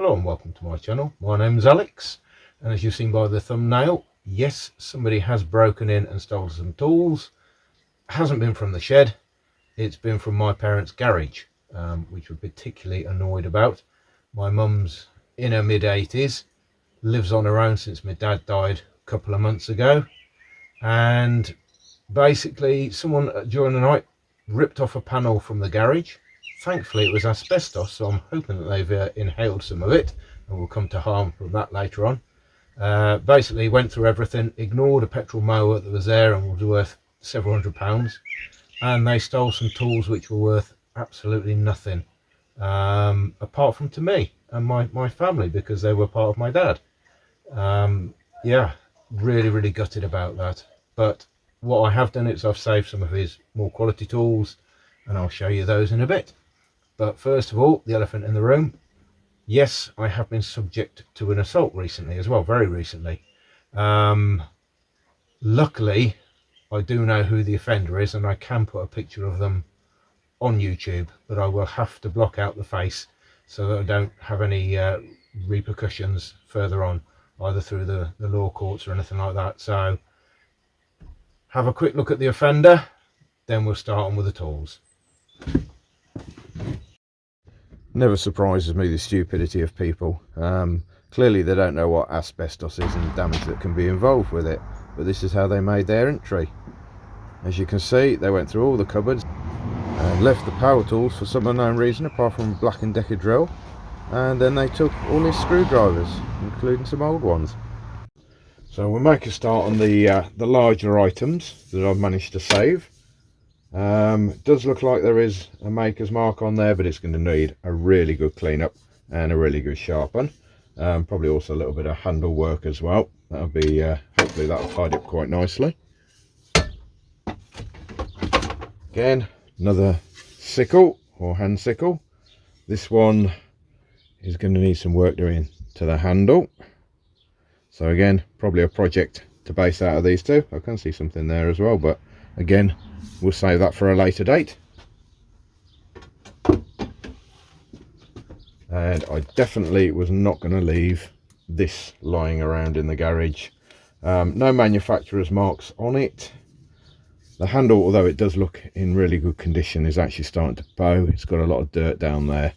Hello and welcome to my channel. My name's Alex, and as you've seen by the thumbnail, yes, somebody has broken in and stolen some tools. It hasn't been from the shed, it's been from my parents' garage, which we're particularly annoyed about. My mum's in her mid-80s, lives on her own since my dad died a couple of months ago, and basically someone during the night ripped off a panel from the garage. Thankfully it was asbestos, so I'm hoping that they've inhaled some of it and will come to harm from that later on. Basically went through everything, ignored a petrol mower that was there and was worth several £100s, and they stole some tools which were worth absolutely nothing, apart from to me and my family, because they were part of my dad. Yeah, really gutted about that. But what I have done is I've saved some of his more quality tools, and I'll show you those in a bit. But first of all, the elephant in the room. Yes, I have been subject to an assault recently as well, very recently. Luckily, I do know who the offender is, and I can put a picture of them on YouTube, but I will have to block out the face so that I don't have any repercussions further on, either through the law courts or anything like that. So have a quick look at the offender, then we'll start on with the tools. Never surprises me, the stupidity of people. Clearly they don't know what asbestos is and the damage that can be involved with it, but this is how they made their entry. As you can see, they went through all the cupboards and left the power tools for some unknown reason, apart from a Black & Decker drill, and then they took all his screwdrivers, including some old ones. So we'll make a start on the larger items that I've managed to save. It does look like there is a maker's mark on there, but it's going to need a really good clean up and a really good sharpen. Probably also a little bit of handle work as well. That'll be hopefully that'll tidy up quite nicely. Again, another sickle or hand sickle. This one is going to need some work doing to the handle, so again, probably a project to base out of these two. I can see something there as well, but again, we'll save that for a later date. And I definitely was not going to leave this lying around in the garage. No manufacturer's marks on it. The handle, although it does look in really good condition, is actually starting to bow. It's got a lot of dirt down there,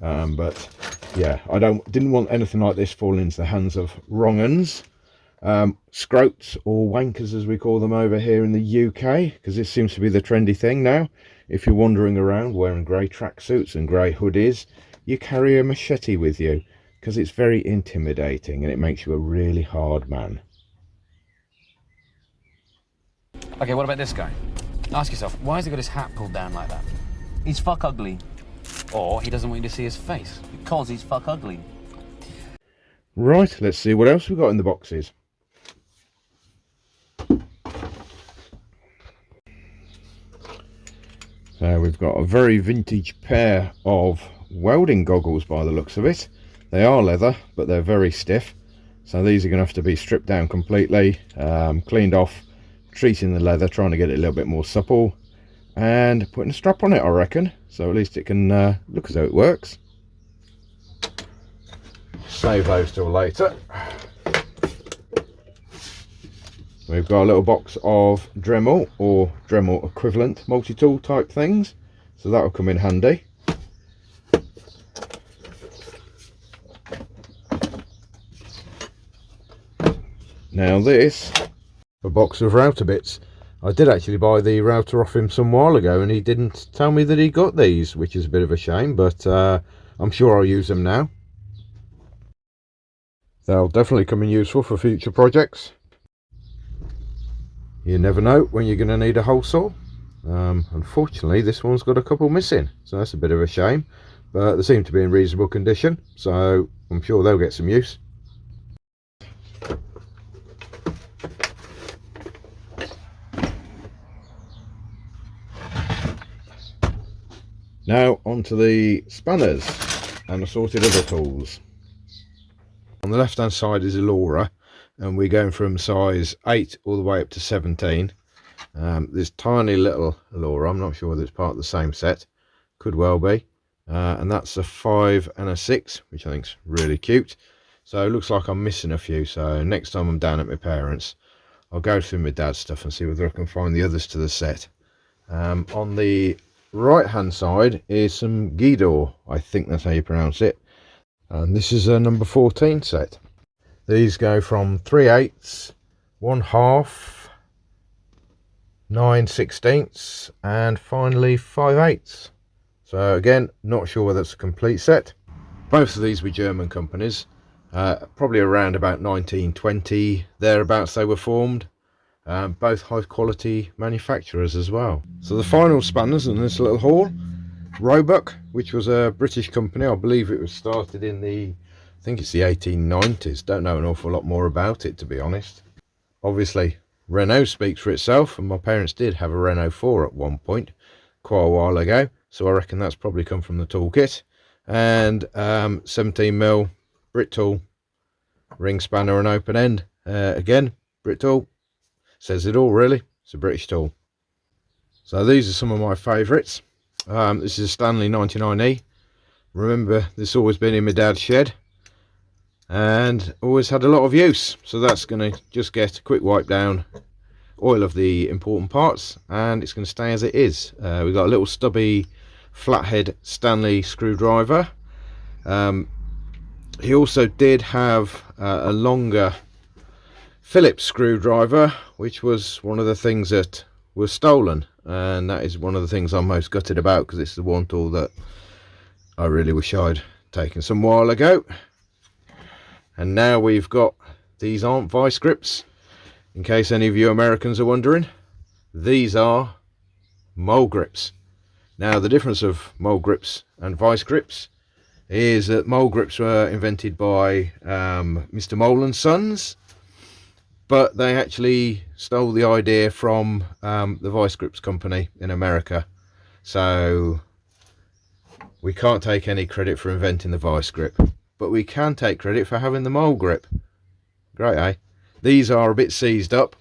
but yeah, I didn't want anything like this falling into the hands of wrong uns. Scrotes, or wankers as we call them over here in the UK, because this seems to be the trendy thing now. If you're wandering around wearing grey tracksuits and grey hoodies, you carry a machete with you, because it's very intimidating and it makes you a really hard man. Okay, what about this guy? Ask yourself, why has he got his hat pulled down like that? He's fuck ugly. Or he doesn't want you to see his face. Because he's fuck ugly. Right, let's see what else we've got in the boxes. So we've got a very vintage pair of welding goggles by the looks of it. They are leather, but they're very stiff, so these are going to have to be stripped down completely, cleaned off, treating the leather, trying to get it a little bit more supple, and putting a strap on it, I reckon, so at least it can look as though it works. Save those till later. We've got a little box of Dremel or Dremel equivalent multi-tool type things, so that'll come in handy. Now this, a box of router bits. I did actually buy the router off him some while ago and he didn't tell me that he got these, which is a bit of a shame, but I'm sure I'll use them now. They'll definitely come in useful for future projects. You never know when you're going to need a hole saw. Unfortunately this one's got a couple missing, so that's a bit of a shame, but they seem to be in reasonable condition, so I'm sure they'll get some use. Now onto the spanners and assorted other tools. On the left hand side is Elora, and we're going from size 8 all the way up to 17. This tiny little Elora, I'm not sure whether it's part of the same set, could well be. and that's a 5 and a 6, which I think's really cute. So it looks like I'm missing a few, so next time I'm down at my parents', I'll go through my dad's stuff and see whether I can find the others to the set. On the right hand side is some Guidor, I think that's how you pronounce it, and this is a number 14 set. These go from 3/8, 1/2, 9/16, and finally 5/8. So again, not sure whether it's a complete set. Both of these were German companies, probably around about 1920 thereabouts they were formed. Both high quality manufacturers as well. So the final spanners in this little haul: Roebuck, which was a British company. I believe it was started in I think it's the 1890s. Don't know an awful lot more about it, to be honest. Obviously Renault speaks for itself, and my parents did have a Renault 4 at one point quite a while ago, so I reckon that's probably come from the toolkit. And 17mm Brit tool, ring spanner and open end, again Brit tool. Says it all really, it's a British tool. So these are some of my favourites. This is a Stanley 99E. Remember, this has always been in my dad's shed and always had a lot of use, so that's going to just get a quick wipe down, oil of the important parts, and it's going to stay as it is. We've got a little stubby flathead Stanley screwdriver. He also did have a longer Phillips screwdriver, which was one of the things that was stolen, and that is one of the things I'm most gutted about, because it's the one tool that I really wish I'd taken some while ago. And now we've got, these aren't vice grips, in case any of you Americans are wondering. These are mole grips. Now the difference of mole grips and vice grips is that mole grips were invented by Mr. Mole and Sons, but they actually stole the idea from the vice grips company in America. So we can't take any credit for inventing the vice grip, but we can take credit for having the mole grip. Great, eh? These are a bit seized up,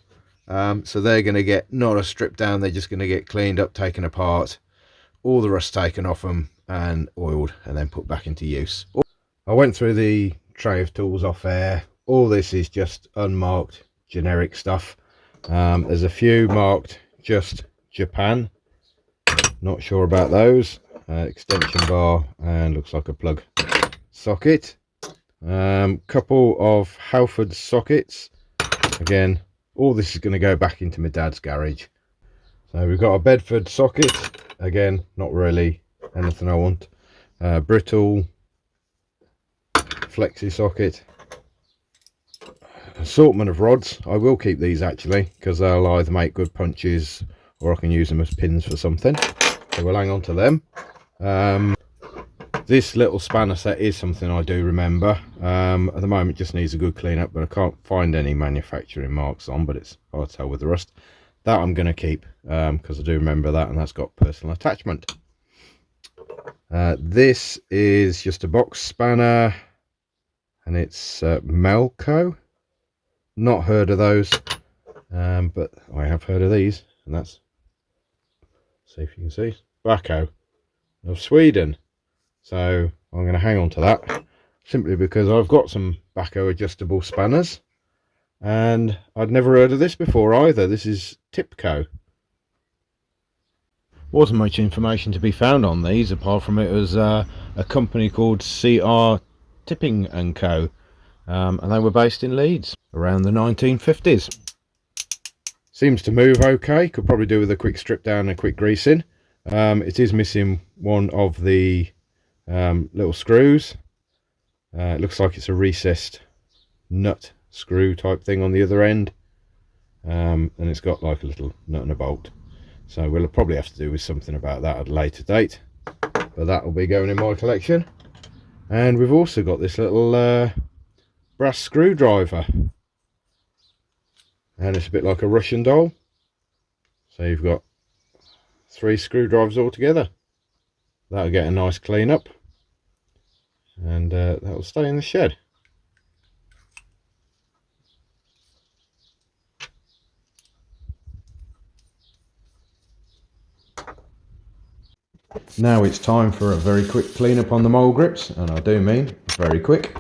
so they're going to get not a strip down, they're just going to get cleaned up, taken apart, all the rust taken off them and oiled, and then put back into use. I went through the tray of tools off air. All this is just unmarked generic stuff. There's a few marked just Japan, not sure about those. Extension bar, and looks like a plug socket. Couple of Halford sockets. Again, all this is going to go back into my dad's garage. So we've got a Bedford socket, again not really anything I want. Brittle flexi socket. Assortment of rods. I will keep these actually, because they'll either make good punches or I can use them as pins for something, so we'll hang on to them. This little spanner set is something I do remember. At the moment it just needs a good clean up, but I can't find any manufacturing marks on, but it's hard to tell with the rust. That I'm going to keep, because I do remember that, and that's got personal attachment. This is just a box spanner, and it's Melco. Not heard of those, but I have heard of these, and that's, see if you can see, Bacco of Sweden. So I'm going to hang on to that, simply because I've got some Bacco adjustable spanners, and I'd never heard of this before either. This is Tipco. Wasn't much information to be found on these, apart from it was a company called CR Tipping and Co. And they were based in Leeds around the 1950s. Seems to move okay. Could probably do with a quick strip down and a quick greasing. It is missing one of the little screws. It looks like it's a recessed nut screw type thing on the other end, and it's got like a little nut and a bolt, so we'll probably have to do with something about that at a later date, but that will be going in my collection. And we've also got this little brass screwdriver, and it's a bit like a Russian doll, so you've got 3 screwdrivers all together. That'll get a nice clean up, and that'll stay in the shed. Now it's time for a very quick clean up on the mole grips, and I do mean very quick.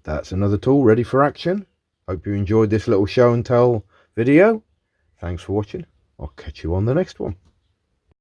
That's another tool ready for action. Hope you enjoyed this little show and tell video. Thanks for watching. I'll catch you on the next one.